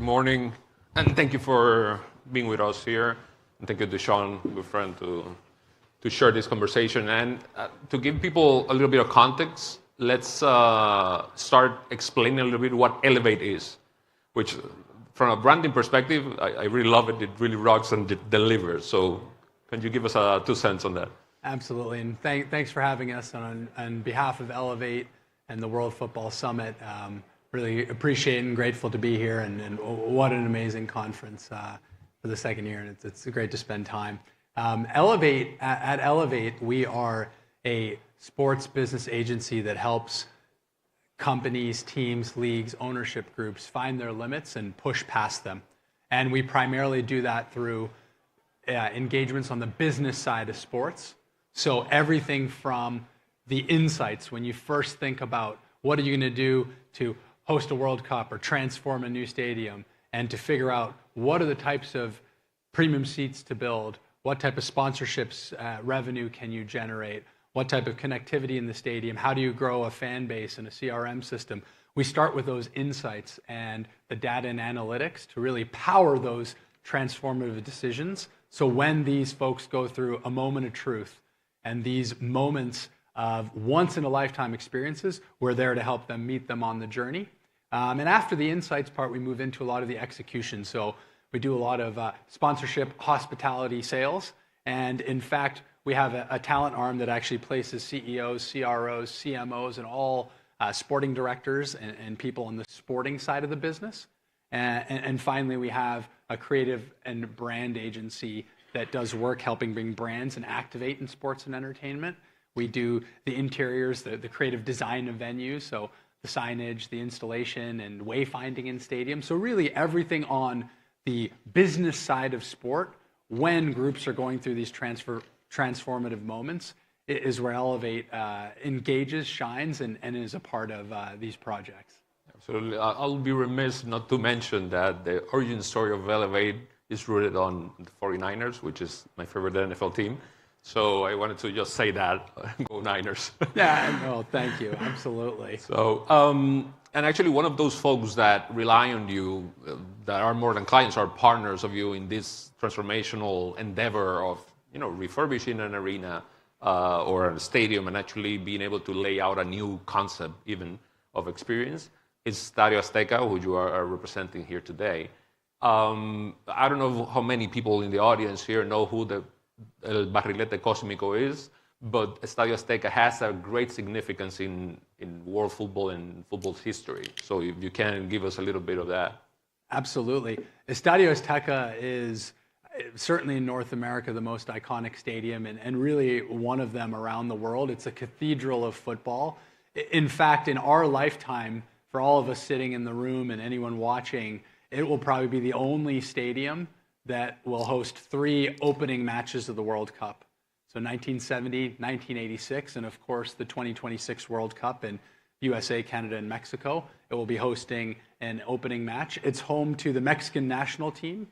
morning, and thank you for being with us here. And thank you to Shawn, good friend, to share this conversation. And to give people a little bit of context, let's start explaining a little bit what Elevate is, which from a branding perspective, I really love it. It really rocks and delivers. So can you give us 2 cents on that? Absolutely, and thanks for having us on behalf of Elevate and the World Football Summit. Really appreciate and grateful to be here, and what an amazing conference for the second year, and it's great to spend time. At Elevate, we are a sports business agency that helps companies, teams, leagues, ownership groups find their limits and push past them. And we primarily do that through engagements on the business side of sports. So everything from the insights, when you first think about what are you going to do to host a World Cup or transform a new stadium, and to figure out what are the types of premium seats to build, what type of sponsorships revenue can you generate, what type of connectivity in the stadium, how do you grow a fan base and a CRM system. We start with those insights and the data and analytics to really power those transformative decisions. So when these folks go through a moment of truth and these moments of once-in-a-lifetime experiences, we're there to help them meet them on the journey. And after the insights part, we move into a lot of the execution. So we do a lot of sponsorship, hospitality, sales. And in fact, we have a talent arm that actually places CEOs, CROs, CMOs, and all sporting directors and people on the sporting side of the business. And finally, we have a creative and brand agency that does work helping bring brands and activate in sports and entertainment. We do the interiors, the creative design of venues, so the signage, the installation, and wayfinding in stadiums. So really everything on the business side of sport, when groups are going through these transformative moments, is where Elevate engages, shines, and is a part of these projects. Absolutely. I'll be remiss not to mention that the origin story of Elevate is rooted on the 49ers, which is my favorite NFL team. So I wanted to just say that, go Niners. Yeah, no, thank you, absolutely. So, and actually one of those folks that rely on you, that are more than clients, are partners of you in this transformational endeavor of, refurbishing an arena or a stadium and actually being able to lay out a new concept even of experience, is Estadio Azteca, who you are representing here today. I don't know how many people in the audience here know who the El Barrilete Cósmico is, but Estadio Azteca has a great significance in world football and football's history. So if you can give us a little bit of that. Absolutely. Estadio Azteca is certainly in North America the most iconic stadium, and really one of them around the world. It's a cathedral of football. In fact, in our lifetime, for all of us sitting in the room and anyone watching, it will probably be the only stadium that will host 3 opening matches of the World Cup. So 1970, 1986, and of course the 2026 World Cup in USA, Canada, and Mexico. It will be hosting an opening match. It's home to the Mexican national team,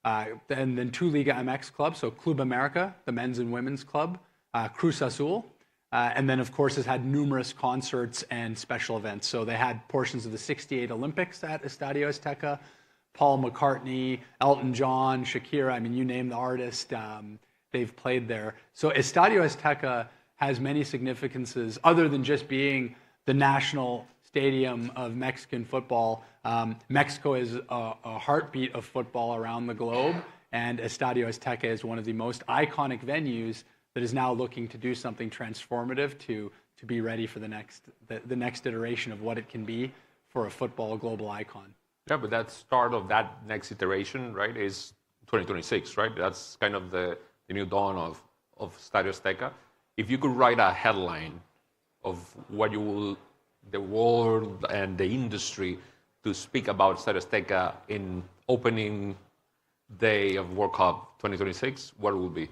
and then 2 Liga MX clubs, so Club America, the men's and women's club, Cruz Azul, and then of course has had numerous concerts and special events. So they had portions of the '68 Olympics at Estadio Azteca. Paul McCartney, Elton John, Shakira, I mean, you name the artist, they've played there. So Estadio Azteca has many significances other than just being the national stadium of Mexican football. Mexico is a heartbeat of football around the globe, and Estadio Azteca is one of the most iconic venues that is now looking to do something transformative to be ready for the next iteration of what it can be for a football global icon. Yeah, but that start of that next iteration, right, is 2026, right? That's kind of the new dawn of Estadio Azteca. If you could write a headline of what the world and the industry to speak about Estadio Azteca in opening day of World Cup 2026, what would be?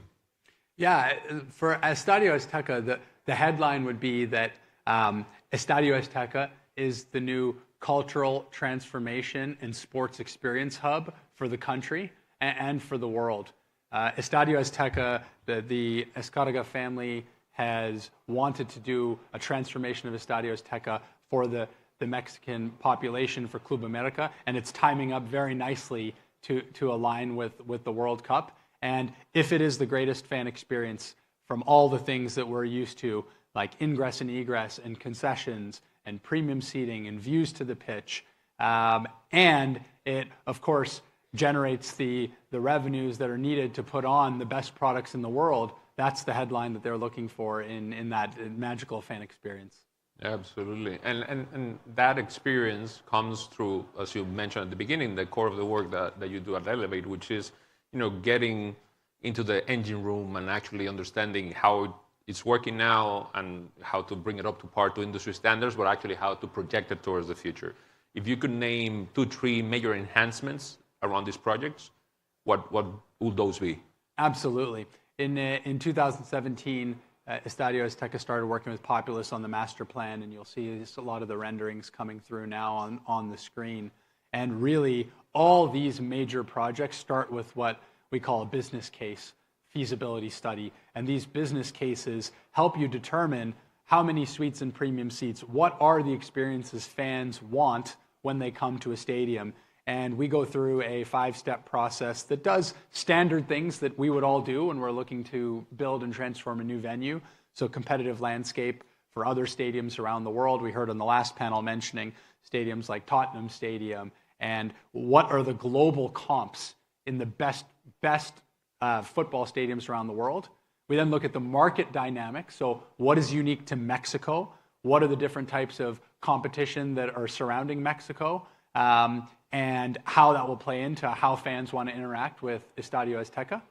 Yeah, for Estadio Azteca, the headline would be that Estadio Azteca is the new cultural transformation and sports experience hub for the country and for the world. Estadio Azteca, the Escarga family has wanted to do a transformation of Estadio Azteca for the the Mexican population for Club America, and it's timing up very nicely to align with the World Cup. And if it is the greatest fan experience from all the things that we're used to, like ingress and egress and concessions and premium seating and views to the pitch, and it, of course, generates the revenues that are needed to put on the best products in the world, that's the headline that they're looking for in that magical fan experience. Absolutely. And that experience comes through, as you mentioned at the beginning, the core of the work that you do at Elevate, which is, getting into the engine room and actually understanding how it's working now and how to bring it up to par to industry standards, but actually how to project it towards the future. If you could name 2-3 major enhancements around these projects, what would those be? Absolutely. In 2017, Estadio Azteca started working with Populous on the master plan, and you'll see just a lot of the renderings coming through now on the screen. And really, all these major projects start with what we call a business case feasibility study. And these business cases help you determine how many suites and premium seats, what are the experiences fans want when they come to a stadium. And we go through a 5-step process that does standard things that we would all do when we're looking to build and transform a new venue. So competitive landscape for other stadiums around the world. We heard on the last panel mentioning stadiums like Tottenham Stadium. And what are the global comps in the best football stadiums around the world? We then look at the market dynamics. So what is unique to Mexico? What are the different types of competition that are surrounding Mexico? And how that will play into how fans want to interact with Estadio Azteca.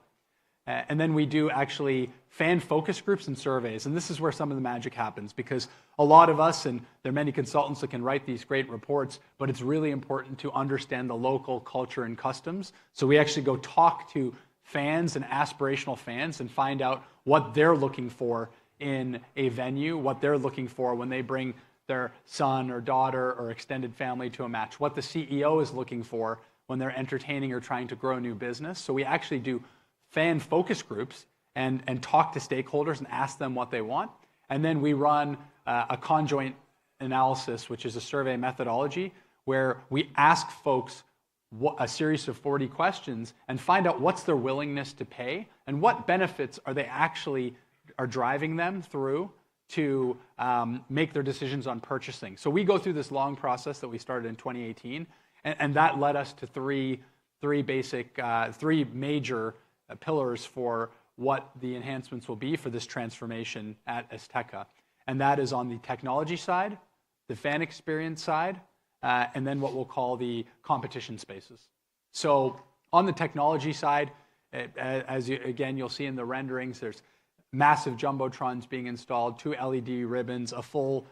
And then we do actually fan focus groups and surveys. And this is where some of the magic happens, because a lot of us, and there are many consultants that can write these great reports, but it's really important to understand the local culture and customs. So we actually go talk to fans and aspirational fans and find out what they're looking for in a venue, what they're looking for when they bring their son or daughter or extended family to a match, what the CEO is looking for when they're entertaining or trying to grow a new business. So we actually do fan focus groups and talk to stakeholders and ask them what they want. And then we run a conjoint analysis, which is a survey methodology, where we ask folks a series of 40 questions and find out what's their willingness to pay and what benefits are they actually are driving them through to make their decisions on purchasing. So we go through this long process that we started in 2018, and that led us to three major pillars for what the enhancements will be for this transformation at Azteca. And that is on the technology side, the fan experience side, and then what we'll call the competition spaces. So on the technology side, again, you'll see in the renderings, there's massive jumbotrons being installed, 2 LED ribbons, a full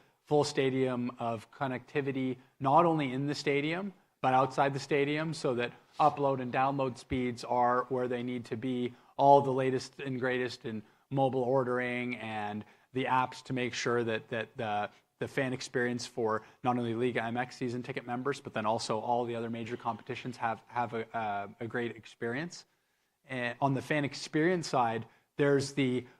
stadium of connectivity, not only in the stadium, but outside the stadium, so that upload and download speeds are where they need to be, all the latest and greatest in mobile ordering and the apps to make sure that the fan experience for not only Liga MX season ticket members, but then also all the other major competitions have a great experience. And on the fan experience side, there's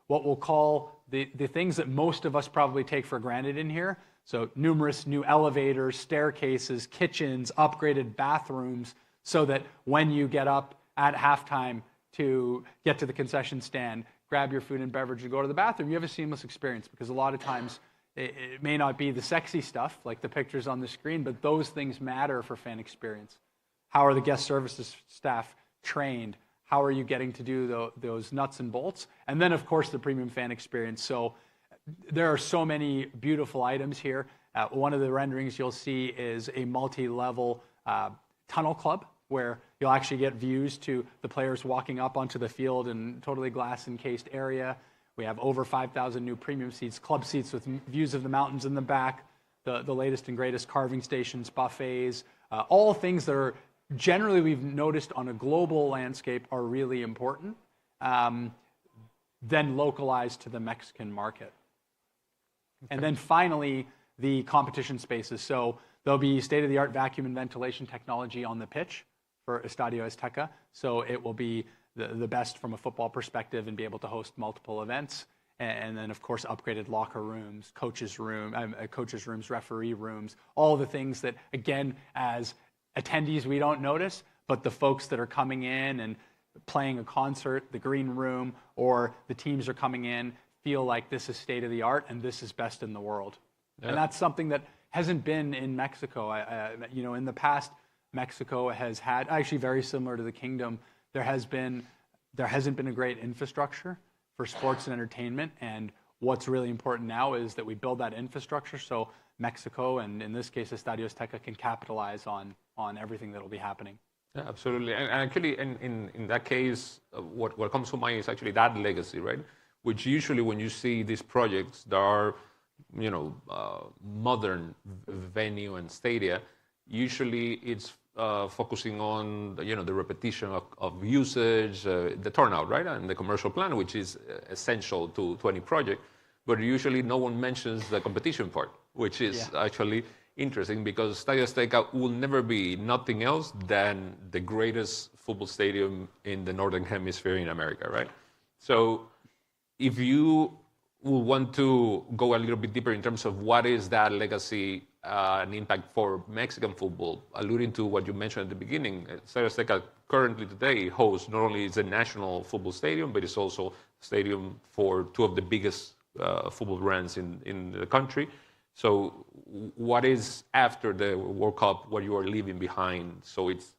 what we'll call the things that most of us probably take for granted in here. So numerous new elevators, staircases, kitchens, upgraded bathrooms, so that when you get up at halftime to get to the concession stand, grab your food and beverage and go to the bathroom, you have a seamless experience, because a lot of times it may not be the sexy stuff like the pictures on the screen, but those things matter for fan experience. How are the guest services staff trained? How are you getting to do those nuts and bolts? And then, of course, the premium fan experience. So there are so many beautiful items here. One of the renderings you'll see is a multi-level tunnel club, where you'll actually get views to the players walking up onto the field in totally glass-encased area. We have over 5,000 new premium seats, club seats with views of the mountains in the back, the latest and greatest carving stations, buffets, all things that are generally we've noticed on a global landscape are really important, then localized to the Mexican market. Okay. And then finally, the competition spaces. So there'll be state-of-the-art vacuum and ventilation technology on the pitch for Estadio Azteca. So it will be the best from a football perspective and be able to host multiple events. and then of course upgraded locker rooms, coaches rooms, referee rooms, all the things that, again, as attendees we don't notice, but the folks that are coming in and playing a concert, the green room, or the teams are coming in, feel like this is state of the art and this is best in the world. Yeah. And that's something that hasn't been in Mexico. In the past, Mexico has had, actually very similar to the Kingdom, there hasn't been a great infrastructure for sports and entertainment, and what's really important now is that we build that infrastructure so Mexico, and in this case Estadio Azteca, can capitalize on everything that will be happening. Yeah, absolutely. And actually, in that case, what comes to mind is actually that legacy, right? Which usually when you see these projects that are, modern venue and stadia, usually it's focusing on the repetition of usage, the turnout, right, and the commercial plan, which is essential to any project. But usually no one mentions the competition part, which is actually interesting, because Estadio Azteca will never be nothing else than the greatest football stadium in the Northern Hemisphere in America, right? So if you will want to go a little bit deeper in terms of what is that legacy and impact for Mexican football, alluding to what you mentioned at the beginning, Estadio Azteca currently today hosts not only is a national football stadium, but it's also a stadium for two of the biggest football brands in the country. So what is after the World Cup, what you are leaving behind? So it's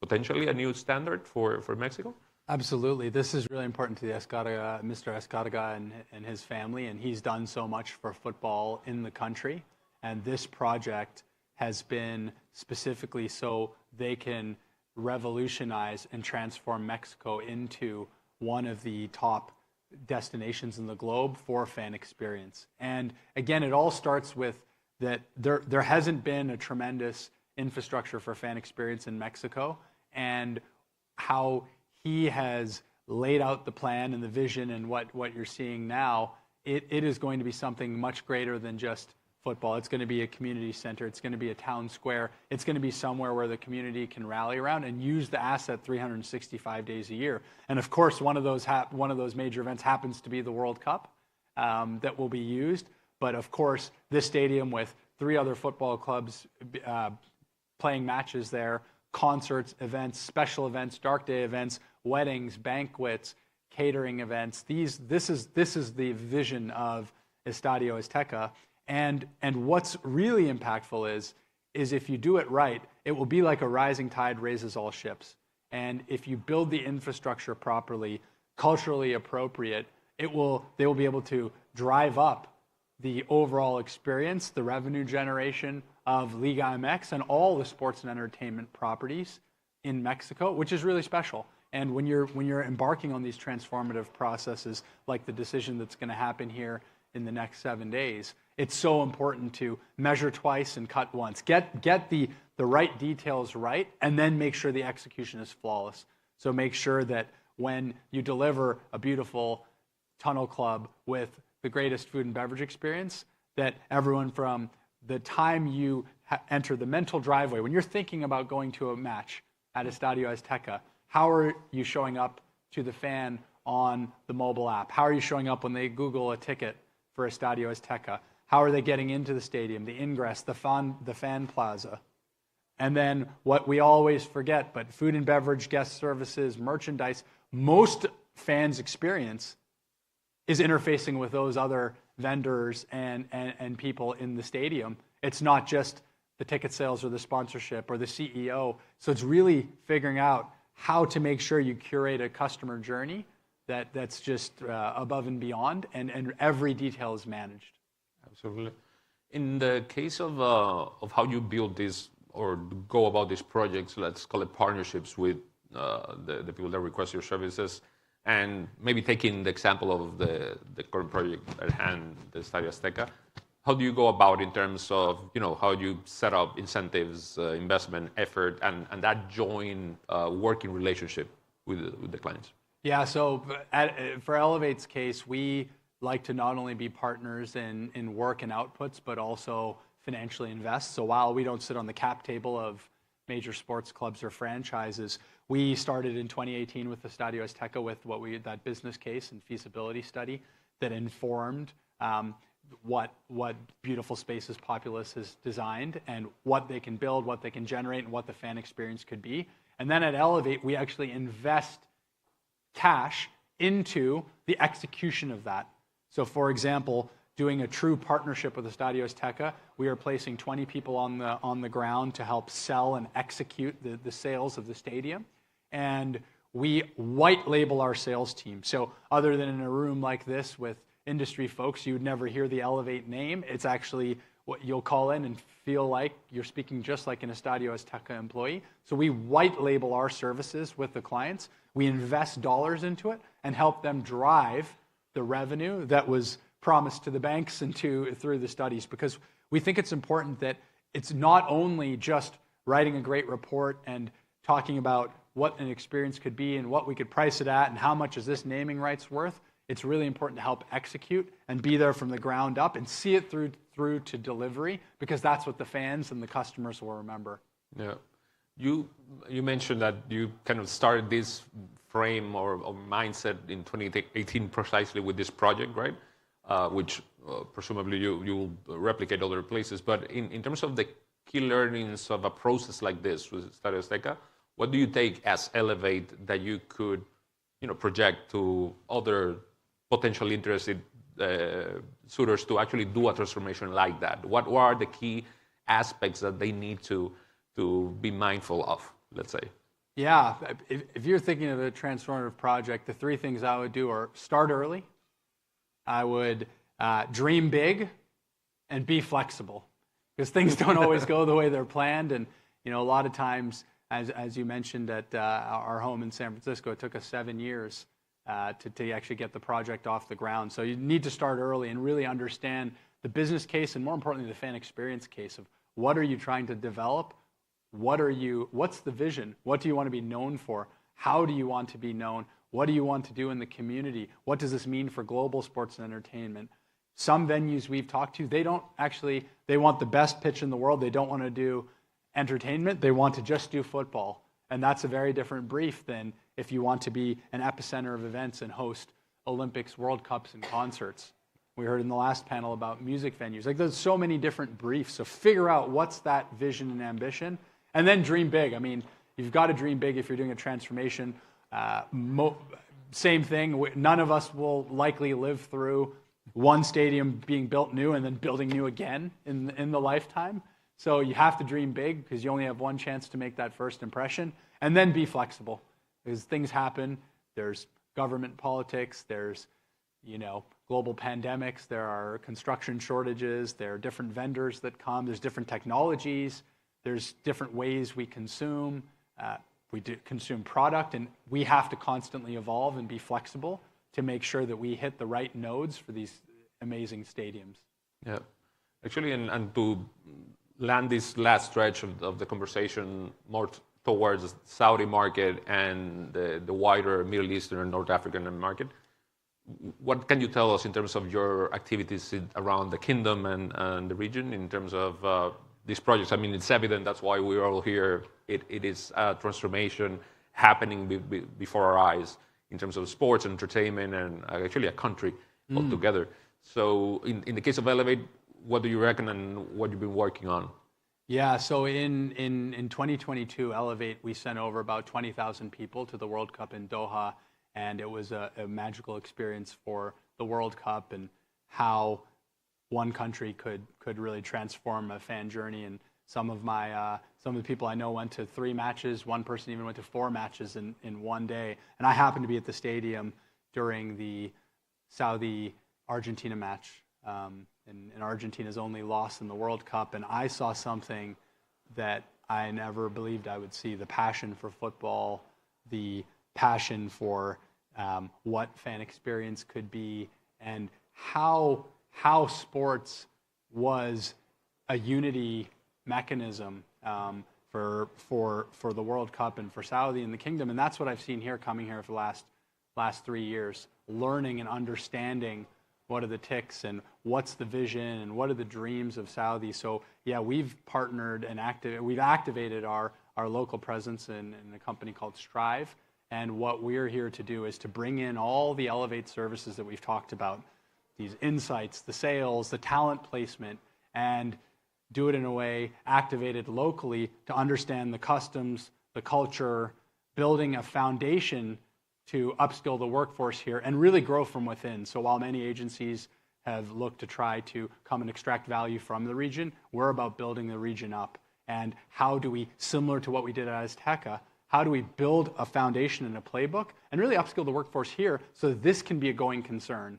potentially a new standard for Mexico? Absolutely. This is really important to the Mr. Escarga and his family, and he's done so much for football in the country. And this project has been specifically so they can revolutionize and transform Mexico into one of the top destinations in the globe for fan experience. And again, it all starts with that there hasn't been a tremendous infrastructure for fan experience in Mexico, and how he has laid out the plan and the vision, and what you're seeing now, it is going to be something much greater than just football. It's going to be a community center. It's going to be a town square. It's going to be somewhere where the community can rally around and use the asset 365 days a year. And of course, one of those major events happens to be the World Cup that will be used. But of course, this stadium with 3 other football clubs playing matches there, concerts, events, special events, dark day events, weddings, banquets, catering events. This is the vision of Estadio Azteca. And what's really impactful is if you do it right, it will be like a rising tide raises all ships. And if you build the infrastructure properly, culturally appropriate, they will be able to drive up the overall experience, the revenue generation of Liga MX and all the sports and entertainment properties in Mexico, which is really special. And when you're embarking on these transformative processes, like the decision that's going to happen here in the next 7 days, it's so important to measure twice and cut once. Get the right details right, and then make sure the execution is flawless. So make sure that when you deliver a beautiful tunnel club with the greatest food and beverage experience, that everyone from the time you enter the mental driveway, when you're thinking about going to a match at Estadio Azteca, how are you showing up to the fan on the mobile app? How are you showing up when they Google a ticket for Estadio Azteca? How are they getting into the stadium, the ingress, the fan plaza? And then what we always forget, but food and beverage, guest services, merchandise, most fans' experience is interfacing with those other vendors and people in the stadium. It's not just the ticket sales or the sponsorship or the CEO. So it's really figuring out how to make sure you curate a customer journey that's just above and beyond, and every detail is managed. Absolutely. In the case of how you build this or go about these projects, let's call it partnerships with the people that request your services, and maybe taking the example of the current project at hand, the Estadio Azteca, how do you go about in terms of how you set up incentives, investment, effort, and that joint working relationship with the clients? Yeah, so for Elevate's case, we like to not only be partners in work and outputs, but also financially invest. So while we don't sit on the cap table of major sports clubs or franchises, we started in 2018 with the Estadio Azteca with that business case and feasibility study that informed what Beautiful Spaces Populous has designed and what they can build, what they can generate, and what the fan experience could be. And then at Elevate, we actually invest cash into the execution of that. So for example, doing a true partnership with Estadio Azteca, we are placing 20 people on the ground to help sell and execute the sales of the stadium. And we white label our sales team. So other than in a room like this with industry folks, you would never hear the Elevate name. It's actually what you'll call in and feel like you're speaking just like an Estadio Azteca employee. So we white label our services with the clients. We invest dollars into it and help them drive the revenue that was promised to the banks and through the studies, because we think it's important that it's not only just writing a great report and talking about what an experience could be and what we could price it at and how much is this naming rights worth. It's really important to help execute and be there from the ground up and see it through to delivery, because that's what the fans and the customers will remember. Yeah. You mentioned that you kind of started this frame or mindset in 2018 precisely with this project, right? Which presumably you'll replicate other places. But in terms of the key learnings of a process like this with Estadio Azteca, what do you take as Elevate that you could, project to other potentially interested suitors to actually do a transformation like that? What are the key aspects that they need to be mindful of, let's say? Yeah, if you're thinking of a transformative project, the three things I would do are start early, I would dream big, and be flexible, because things don't always go the way they're planned. And a lot of times, as you mentioned at our home in San Francisco, it took us 7 years to actually get the project off the ground. So you need to start early and really understand the business case and, more importantly, the fan experience case of what are you trying to develop? What's the vision? What do you want to be known for? How do you want to be known? What do you want to do in the community? What does this mean for global sports and entertainment? Some venues we've talked to, they want the best pitch in the world. They don't want to do entertainment. They want to just do football. And that's a very different brief than if you want to be an epicenter of events and host Olympics, World Cups, and concerts. We heard in the last panel about music venues. There's so many different briefs. So figure out what's that vision and ambition, and then dream big. I mean, you've got to dream big if you're doing a transformation. Same thing. None of us will likely live through one stadium being built new and then building new again in the lifetime. So you have to dream big, because you only have one chance to make that first impression, and then be flexible, because things happen. There's government politics. There's global pandemics. There are construction shortages. There are different vendors that come. There's different technologies. There's different ways we consume. We do consume product, and we have to constantly evolve and be flexible to make sure that we hit the right nodes for these amazing stadiums. Yeah, actually, and to land this last stretch of the conversation more towards the Saudi market and the wider Middle Eastern and North African market, what can you tell us in terms of your activities around the kingdom and the region in terms of these projects? I mean, it's evident, that's why we're all here. It is a transformation happening before our eyes in terms of sports, entertainment, and actually a country altogether. So in the case of Elevate, what do you reckon and what you've been working on? Yeah, so in 2022, Elevate, we sent over about 20,000 people to the World Cup in Doha, and it was a magical experience for the World Cup and how one country could really transform a fan journey. And some of the people I know went to 3 matches. One person even went to 4 matches in one day. And I happened to be at the stadium during the Saudi-Argentina match. And Argentina's only loss in the World Cup. And I saw something that I never believed I would see: the passion for football, the passion for what fan experience could be, and how sports was a unity mechanism for the World Cup and for Saudi and the Kingdom. And that's what I've seen here, coming here for the last 3 years, learning and understanding what are the ticks and what's the vision and what are the dreams of Saudi. So yeah, we've partnered and we've activated our local presence in a company called Strive. And what we're here to do is to bring in all the Elevate services that we've talked about. these insights, the sales, the talent placement, and do it in a way activated locally to understand the customs, the culture, building a foundation to upskill the workforce here and really grow from within. So while many agencies have looked to try to come and extract value from the region, we're about building the region up. And how do we, similar to what we did at Azteca, how do we build a foundation and a playbook and really upskill the workforce here so that this can be a going concern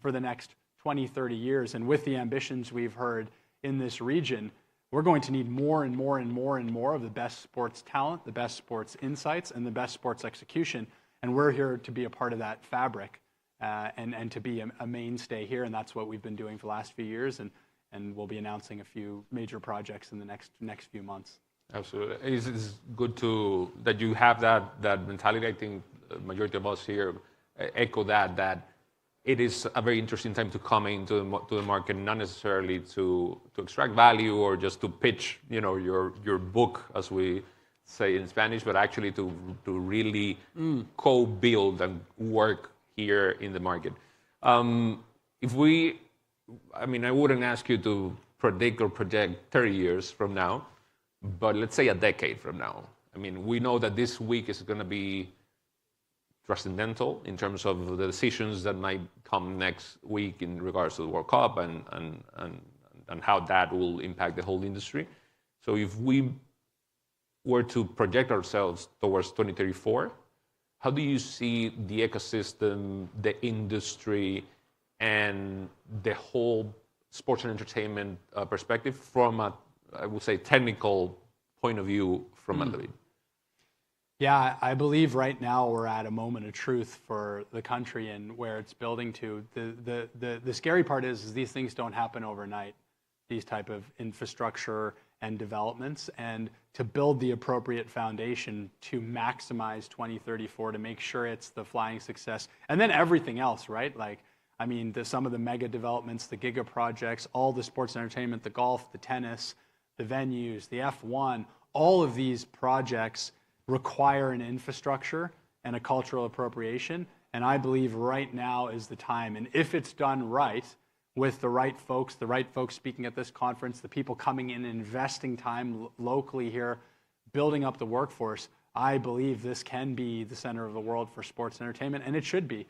for the next 20, 30 years? And with the ambitions we've heard in this region, we're going to need more and more and more and more of the best sports talent, the best sports insights, and the best sports execution. And we're here to be a part of that fabric and to be a mainstay here. And that's what we've been doing for the last few years. And we'll be announcing a few major projects in the next few months. Absolutely. It's good that you have that mentality. I think the majority of us here echo that it is a very interesting time to come into the market, not necessarily to extract value or just to pitch, your book, as we say in Spanish, but actually to really co-build and work here in the market. I wouldn't ask you to predict or project 30 years from now, but let's say a decade from now. I mean, we know that this week is going to be transcendental in terms of the decisions that might come next week in regards to the World Cup and how that will impact the whole industry. So if we were to project ourselves towards 2034, how do you see the ecosystem, the industry, and the whole sports and entertainment perspective from a, I would say, technical point of view from Elevate? Yeah, I believe right now we're at a moment of truth for the country and where it's building to. The scary part is these things don't happen overnight, these type of infrastructure and developments, and to build the appropriate foundation to maximize 2034, to make sure it's the flying success, and then everything else, right? Some of the mega developments, the giga projects, all the sports and entertainment, the golf, the tennis, the venues, the F1, all of these projects require an infrastructure and a cultural appropriation. And I believe right now is the time. And if it's done right, with the right folks speaking at this conference, the people coming in, investing time locally here, building up the workforce, I believe this can be the center of the world for sports and entertainment, and it should be.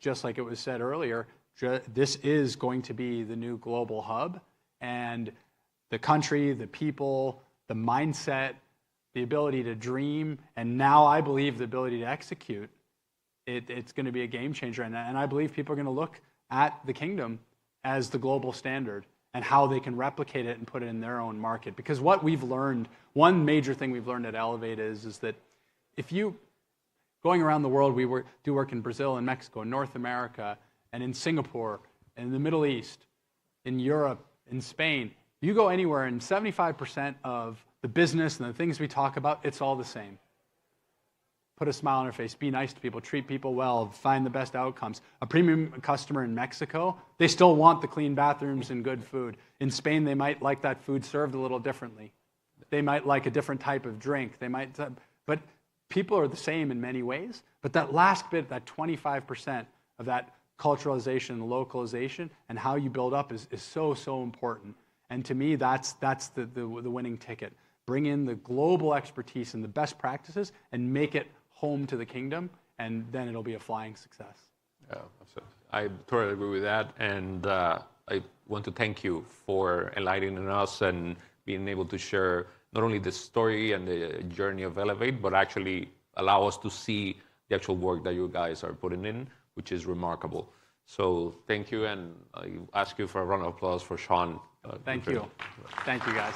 Just like it was said earlier, this is going to be the new global hub, and the country, the people, the mindset, the ability to dream, and now I believe the ability to execute, it's going to be a game changer. And I believe people are going to look at the kingdom as the global standard and how they can replicate it and put it in their own market. Because what we've learned, one major thing we've learned at Elevate is that going around the world, we do work in Brazil and Mexico, in North America, and in Singapore, and in the Middle East, in Europe, in Spain. You go anywhere, and 75% of the business and the things we talk about, it's all the same. Put a smile on your face, be nice to people, treat people well, find the best outcomes. A premium customer in Mexico, they still want the clean bathrooms and good food. In Spain, they might like that food served a little differently. They might like a different type of drink. But people are the same in many ways. But that last bit, that 25% of that culturalization and localization and how you build up is so, so important. And to me, that's the winning ticket. Bring in the global expertise and the best practices and make it home to the kingdom, and then it'll be a flying success. Yeah, I totally agree with that. And I want to thank you for enlightening us and being able to share not only the story and the journey of Elevate, but actually allow us to see the actual work that you guys are putting in, which is remarkable. So thank you, and I ask you for a round of applause for Shawn. Thank you. Thank you, guys.